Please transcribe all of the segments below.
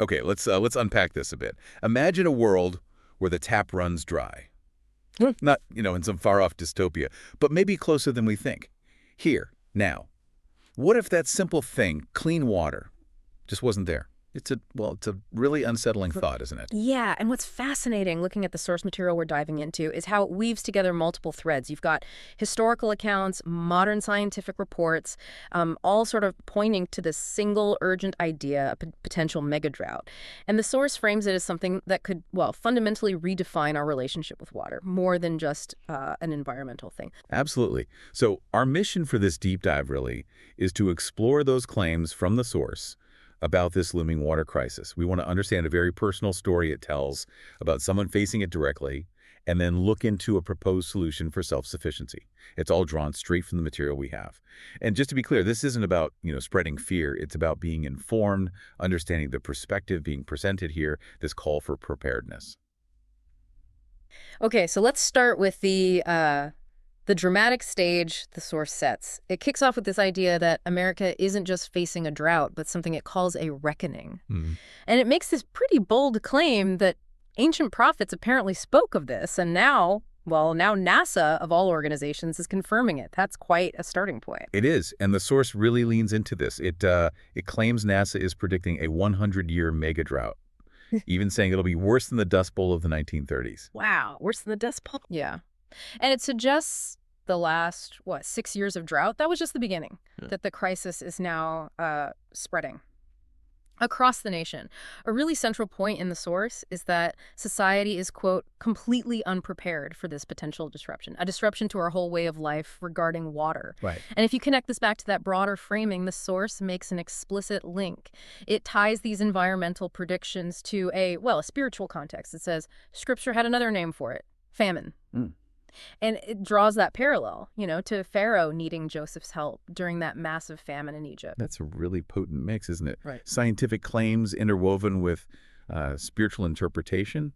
Okay, let's unpack this a bit. Imagine a world where the tap runs dry. Hmm. Not, in some far-off dystopia, but maybe closer than we think. Here, now. What if that simple thing, clean water, just wasn't there? It's a really unsettling thought, isn't it? Yeah, and what's fascinating looking at the source material we're diving into is how it weaves together multiple threads. You've got historical accounts, modern scientific reports, all sort of pointing to this single urgent idea, a potential mega drought. And the source frames it as something that could, well, fundamentally redefine our relationship with water, more than just an environmental thing. Absolutely. So our mission for this deep dive really is to explore those claims from the source about this looming water crisis. We want to understand a very personal story it tells about someone facing it directly, and then look into a proposed solution for self-sufficiency. It's all drawn straight from the material we have. And just to be clear, this isn't about, spreading fear. It's about being informed, understanding the perspective being presented here, this call for preparedness. Okay, so let's start with the dramatic stage the source sets. It kicks off with this idea that America isn't just facing a drought, but something it calls a reckoning. Hmm. And it makes this pretty bold claim that ancient prophets apparently spoke of this, and now NASA, of all organizations, is confirming it. That's quite a starting point. It is, and the source really leans into this. It claims NASA is predicting a 100-year mega drought, even saying it'll be worse than the Dust Bowl of the 1930s. Wow, worse than the Dust Bowl? Yeah. And it suggests the last, 6 years of drought, that was just the beginning, that the crisis is now spreading across the nation. A really central point in the source is that society is, quote, completely unprepared for this potential disruption, a disruption to our whole way of life regarding water. Right. And if you connect this back to that broader framing, the source makes an explicit link. It ties these environmental predictions to a spiritual context. It says Scripture had another name for it, famine. Mm. And it draws that parallel, to Pharaoh needing Joseph's help during that massive famine in Egypt. That's a really potent mix, isn't it? Right. Scientific claims interwoven with spiritual interpretation.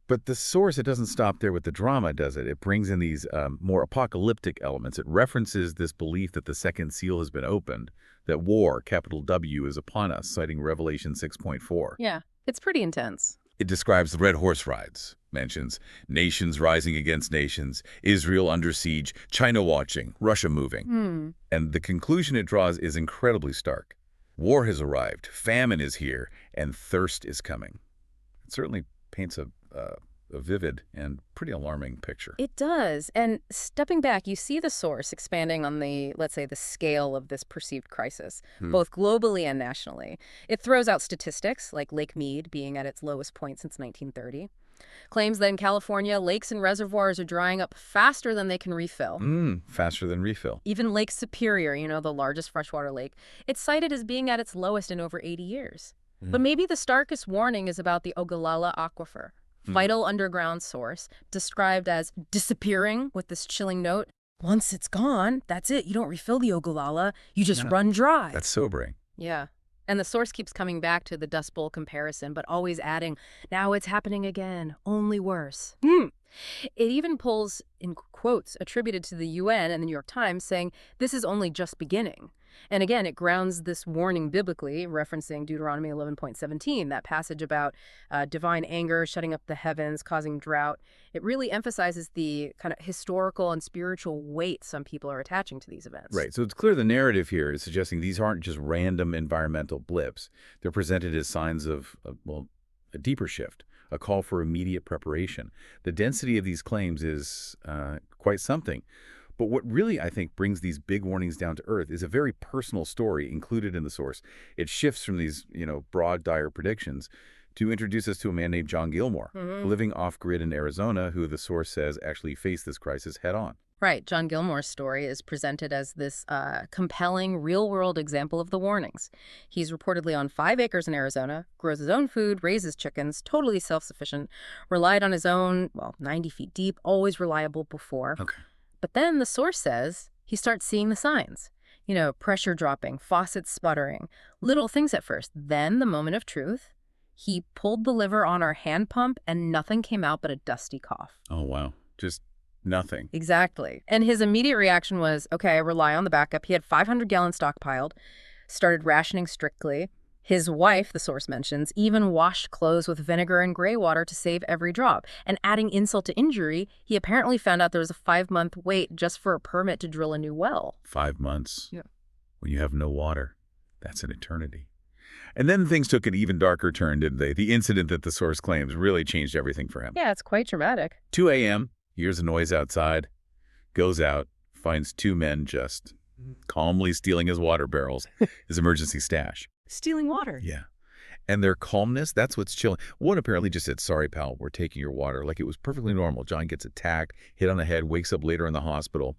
But the source, it doesn't stop there with the drama, does it? It brings in these more apocalyptic elements. It references this belief that the second seal has been opened, that war, capital W, is upon us, citing Revelation 6.4. Yeah, it's pretty intense. It describes the Red Horse rides, mentions nations rising against nations, Israel under siege, China watching, Russia moving. And the conclusion it draws is incredibly stark. War has arrived, famine is here, and thirst is coming. It certainly paints a vivid and pretty alarming picture. It does. And stepping back, you see the source expanding on the, let's say, the scale of this perceived crisis, both globally and nationally. It throws out statistics, like Lake Mead being at its lowest point since 1930. Claims that in California, lakes and reservoirs are drying up faster than they can refill. Faster than refill. Even Lake Superior, the largest freshwater lake, it's cited as being at its lowest in over 80 years. But maybe the starkest warning is about the Ogallala Aquifer, vital underground source, described as disappearing with this chilling note. Once it's gone, that's it. You don't refill the Ogallala. You just run dry. That's sobering. Yeah. And the source keeps coming back to the Dust Bowl comparison, but always adding, now it's happening again, only worse. It even pulls in quotes attributed to the UN and the New York Times saying, this is only just beginning. And again, it grounds this warning biblically, referencing Deuteronomy 11.17, that passage about divine anger shutting up the heavens, causing drought. It really emphasizes the kind of historical and spiritual weight some people are attaching to these events. Right. So it's clear the narrative here is suggesting these aren't just random environmental blips. They're presented as signs of, a deeper shift, a call for immediate preparation. The density of these claims is quite something. But what really, I think, brings these big warnings down to earth is a very personal story included in the source. It shifts from these, broad, dire predictions to introduce us to a man named John Gilmore, living off-grid in Arizona, who the source says actually faced this crisis head-on. Right. John Gilmore's story is presented as this compelling, real-world example of the warnings. He's reportedly on 5 acres in Arizona, grows his own food, raises chickens, totally self-sufficient, relied on his own, 90 feet deep, always reliable before. Okay. But then the source says he starts seeing the signs. Pressure dropping, faucets sputtering, little things at first. Then, the moment of truth, he pulled the lever on our hand pump and nothing came out but a dusty cough. Oh, wow. Just nothing. Exactly. And his immediate reaction was, okay, I rely on the backup. He had 500 gallons stockpiled, started rationing strictly. His wife, the source mentions, even washed clothes with vinegar and gray water to save every drop. And adding insult to injury, he apparently found out there was a 5-month wait just for a permit to drill a new well. 5 months. Yeah. When you have no water, that's an eternity. And then things took an even darker turn, didn't they? The incident that the source claims really changed everything for him. Yeah, it's quite dramatic. 2 a.m., hears a noise outside, goes out, finds 2 men just calmly stealing his water barrels, his emergency stash. Stealing water. Yeah. And their calmness, that's what's chilling. One apparently just said, sorry, pal, we're taking your water. Like it was perfectly normal. John gets attacked, hit on the head, wakes up later in the hospital.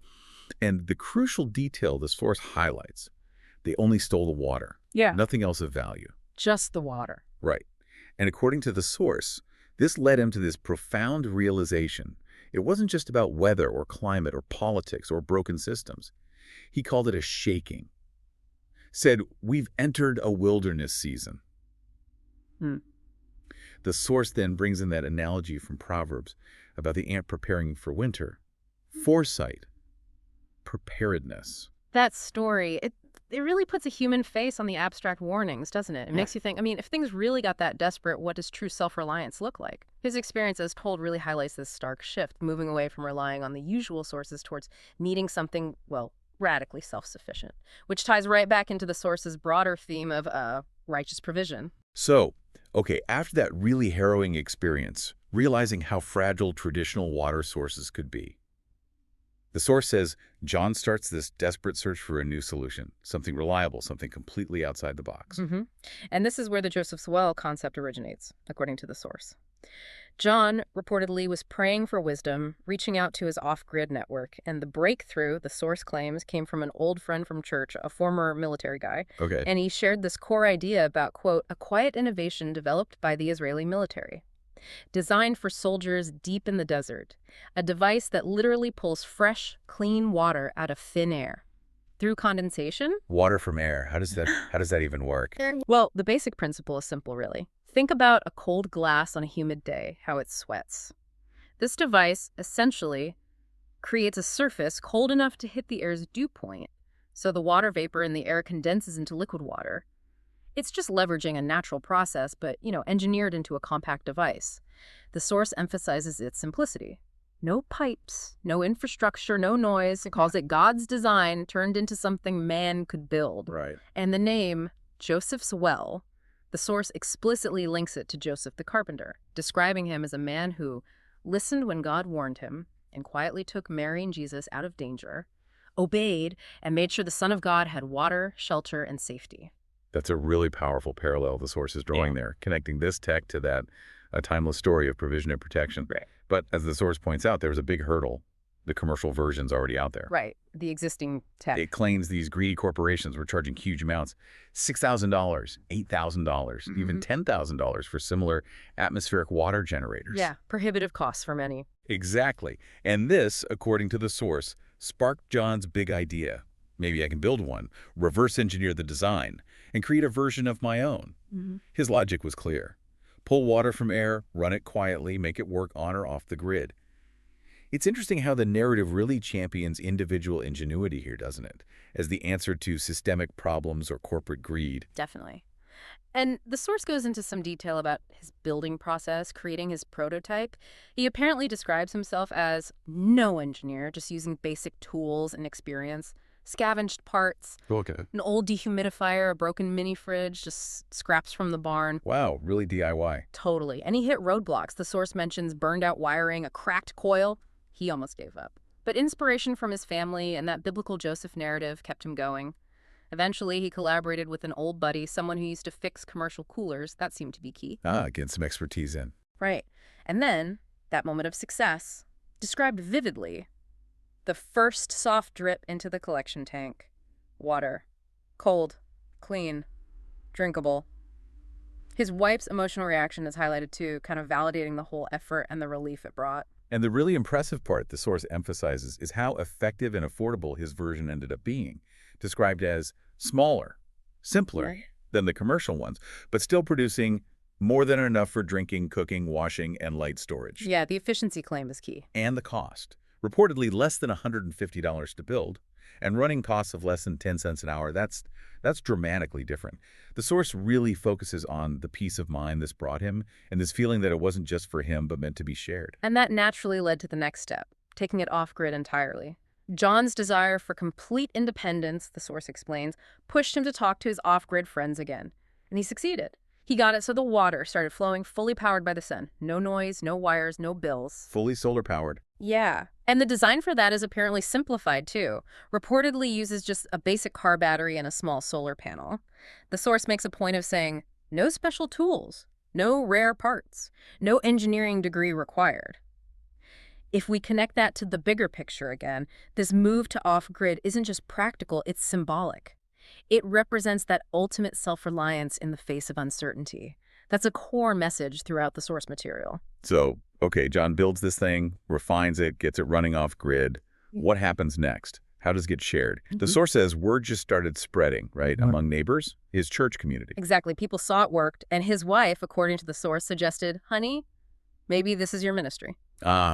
And the crucial detail the source highlights, they only stole the water. Yeah. Nothing else of value. Just the water. Right. And according to the source, this led him to this profound realization. It wasn't just about weather or climate or politics or broken systems. He called it a shaking. Said, we've entered a wilderness season. The source then brings in that analogy from Proverbs about the ant preparing for winter. Foresight. Preparedness. That story, it really puts a human face on the abstract warnings, doesn't it? It makes you think, I mean, if things really got that desperate, what does true self-reliance look like? His experience as told really highlights this stark shift, moving away from relying on the usual sources towards needing something, well, radically self-sufficient, which ties right back into the source's broader theme of righteous provision. So, okay, after that really harrowing experience, realizing how fragile traditional water sources could be, the source says John starts this desperate search for a new solution, something reliable, something completely outside the box. And this is where the Joseph's Well concept originates, according to the source. John reportedly was praying for wisdom, reaching out to his off-grid network, and the breakthrough, the source claims, came from an old friend from church, a former military guy. Okay. And he shared this core idea about, quote, a quiet innovation developed by the Israeli military, designed for soldiers deep in the desert, a device that literally pulls fresh, clean water out of thin air. Through condensation? Water from air. How does that even work? Well, the basic principle is simple, really. Think about a cold glass on a humid day, how it sweats. This device essentially creates a surface cold enough to hit the air's dew point, so the water vapor in the air condenses into liquid water. It's just leveraging a natural process, but, engineered into a compact device. The source emphasizes its simplicity. No pipes, no infrastructure, no noise. It calls it God's design turned into something man could build. Right. And the name, Joseph's Well, the source explicitly links it to Joseph the carpenter, describing him as a man who listened when God warned him and quietly took Mary and Jesus out of danger, obeyed, and made sure the Son of God had water, shelter, and safety. That's a really powerful parallel the source is drawing there, connecting this tech to that a timeless story of provision and protection. Right. But as the source points out, there was a big hurdle. The commercial version's already out there. Right. The existing tech. It claims these greedy corporations were charging huge amounts, $6,000, $8,000, even $10,000 for similar atmospheric water generators. Yeah, prohibitive costs for many. Exactly. And this, according to the source, sparked John's big idea. Maybe I can build one, reverse engineer the design, and create a version of my own. His logic was clear. Pull water from air, run it quietly, make it work on or off the grid. It's interesting how the narrative really champions individual ingenuity here, doesn't it? As the answer to systemic problems or corporate greed. Definitely. And the source goes into some detail about his building process, creating his prototype. He apparently describes himself as no engineer, just using basic tools and experience, scavenged parts, Okay. an old dehumidifier, a broken mini fridge, just scraps from the barn. Wow, really DIY. Totally. And he hit roadblocks. The source mentions burned out wiring, a cracked coil. He almost gave up. But inspiration from his family and that biblical Joseph narrative kept him going. Eventually, he collaborated with an old buddy, someone who used to fix commercial coolers. That seemed to be key. Getting some expertise in. Right. And then, that moment of success, described vividly, the first soft drip into the collection tank. Water. Cold. Clean. Drinkable. His wife's emotional reaction is highlighted too, kind of validating the whole effort and the relief it brought. And the really impressive part the source emphasizes is how effective and affordable his version ended up being, described as smaller, simpler than the commercial ones, but still producing more than enough for drinking, cooking, washing, and light storage. Yeah, the efficiency claim is key. And the cost. Reportedly less than $150 to build, and running costs of less than 10 cents an hour, that's dramatically different. The source really focuses on the peace of mind this brought him and this feeling that it wasn't just for him but meant to be shared. And that naturally led to the next step, taking it off-grid entirely. John's desire for complete independence, the source explains, pushed him to talk to his off-grid friends again. And he succeeded. He got it so the water started flowing fully powered by the sun. No noise, no wires, no bills. Fully solar powered. Yeah. And the design for that is apparently simplified, too. Reportedly uses just a basic car battery and a small solar panel. The source makes a point of saying, no special tools, no rare parts, no engineering degree required. If we connect that to the bigger picture again, this move to off-grid isn't just practical, it's symbolic. It represents that ultimate self-reliance in the face of uncertainty. That's a core message throughout the source material. So, okay, John builds this thing, refines it, gets it running off grid. What happens next? How does it get shared? The source says word just started spreading, right, among neighbors, his church community. Exactly. People saw it worked, and his wife, according to the source, suggested, honey, maybe this is your ministry.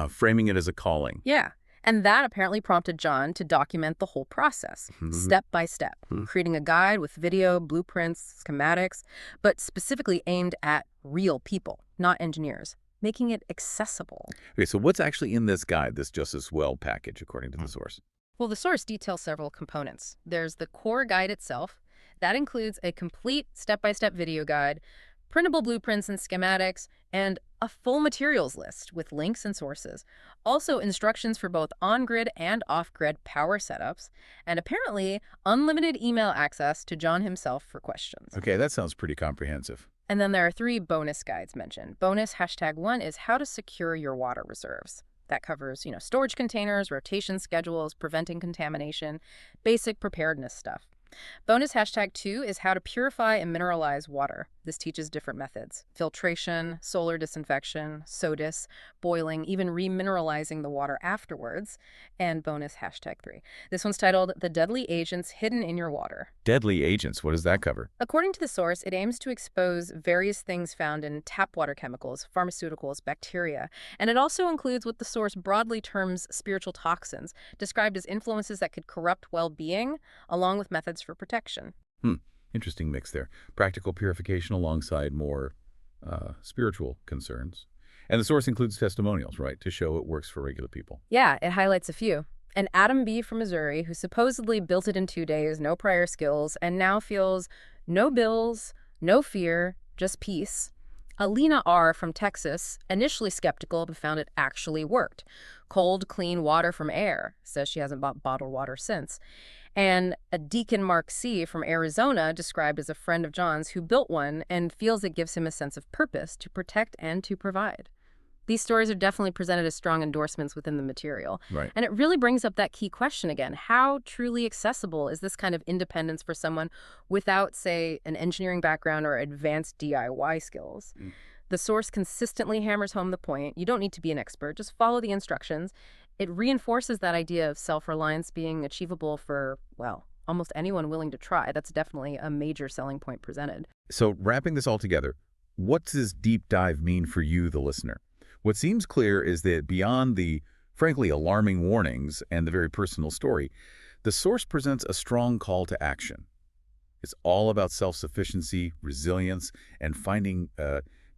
Framing it as a calling. Yeah. And that apparently prompted John to document the whole process, step by step, creating a guide with video, blueprints, schematics, but specifically aimed at real people, not engineers, making it accessible. Okay, so what's actually in this guide, this Justice Well package, according to the source? Well, the source details several components. There's the core guide itself. That includes a complete step-by-step video guide, printable blueprints and schematics, and a full materials list with links and sources. Also instructions for both on-grid and off-grid power setups, and apparently unlimited email access to John himself for questions. Okay, that sounds pretty comprehensive. And then there are 3 bonus guides mentioned. Bonus #1 is how to secure your water reserves. That covers, storage containers, rotation schedules, preventing contamination, basic preparedness stuff. Bonus #2 is how to purify and mineralize water. This teaches different methods: filtration, solar disinfection, SODIS, boiling, even remineralizing the water afterwards. And bonus #3. This one's titled The Deadly Agents Hidden in Your Water. Deadly agents, what does that cover? According to the source, it aims to expose various things found in tap water chemicals, pharmaceuticals, bacteria, and it also includes what the source broadly terms spiritual toxins, described as influences that could corrupt well-being, along with methods for protection. Interesting mix there. Practical purification alongside more spiritual concerns. And the source includes testimonials, right, to show it works for regular people. Yeah, it highlights a few. And Adam B. from Missouri, who supposedly built it in 2 days, no prior skills, and now feels no bills, no fear, just peace. Alina R. from Texas, initially skeptical but found it actually worked. Cold, clean water from Air, says she hasn't bought bottled water since. And a Deacon Mark C. from Arizona, described as a friend of John's who built one and feels it gives him a sense of purpose to protect and to provide. These stories are definitely presented as strong endorsements within the material. Right. And it really brings up that key question again. How truly accessible is this kind of independence for someone without, say, an engineering background or advanced DIY skills? The source consistently hammers home the point. You don't need to be an expert. Just follow the instructions. It reinforces that idea of self-reliance being achievable for, well, almost anyone willing to try. That's definitely a major selling point presented. So wrapping this all together, what does this deep dive mean for you, the listener? What seems clear is that beyond the, frankly, alarming warnings and the very personal story, the source presents a strong call to action. It's all about self-sufficiency, resilience, and finding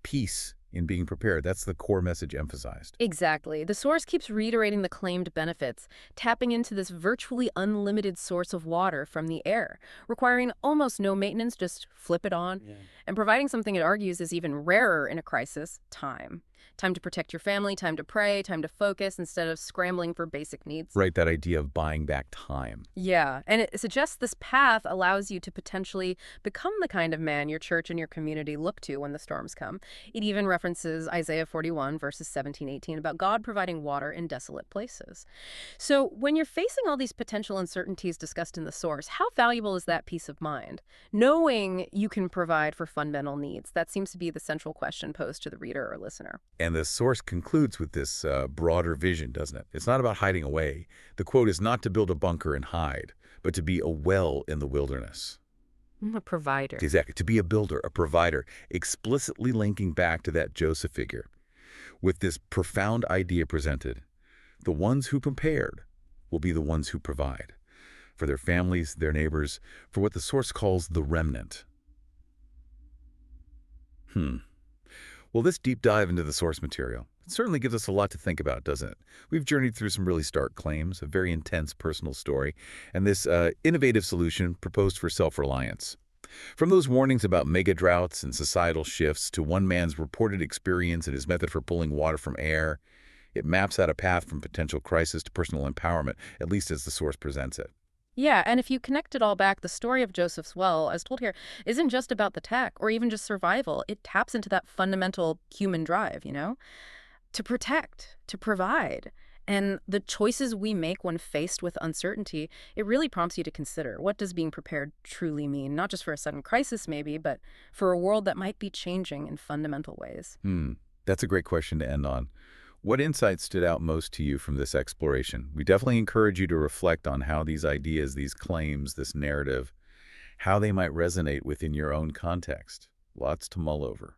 peace in being prepared. That's the core message emphasized. Exactly. The source keeps reiterating the claimed benefits, tapping into this virtually unlimited source of water from the air, requiring almost no maintenance, just flip it on, and providing something it argues is even rarer in a crisis: time. Time to protect your family, time to pray, time to focus instead of scrambling for basic needs. Right, that idea of buying back time. Yeah, and it suggests this path allows you to potentially become the kind of man your church and your community look to when the storms come. It even references Isaiah 41, verses 17-18, about God providing water in desolate places. So when you're facing all these potential uncertainties discussed in the source, how valuable is that peace of mind? Knowing you can provide for fundamental needs, that seems to be the central question posed to the reader or listener. And the source concludes with this broader vision, doesn't it? It's not about hiding away. The quote is not to build a bunker and hide, but to be a well in the wilderness. A provider. Exactly. To be a builder, a provider, explicitly linking back to that Joseph figure. With this profound idea presented, the ones who prepared will be the ones who provide. for their families, their neighbors, for what the source calls the remnant. Hmm. Well, this deep dive into the source material, it certainly gives us a lot to think about, doesn't it? We've journeyed through some really stark claims, a very intense personal story, and this innovative solution proposed for self-reliance. From those warnings about mega droughts and societal shifts to one man's reported experience and his method for pulling water from air, it maps out a path from potential crisis to personal empowerment, at least as the source presents it. Yeah, and if you connect it all back, the story of Joseph's well, as told here, isn't just about the tech or even just survival. It taps into that fundamental human drive, to protect, to provide. And the choices we make when faced with uncertainty, it really prompts you to consider, what does being prepared truly mean? Not just for a sudden crisis, maybe, but for a world that might be changing in fundamental ways. That's a great question to end on. What insights stood out most to you from this exploration? We definitely encourage you to reflect on how these ideas, these claims, this narrative, how they might resonate within your own context. Lots to mull over.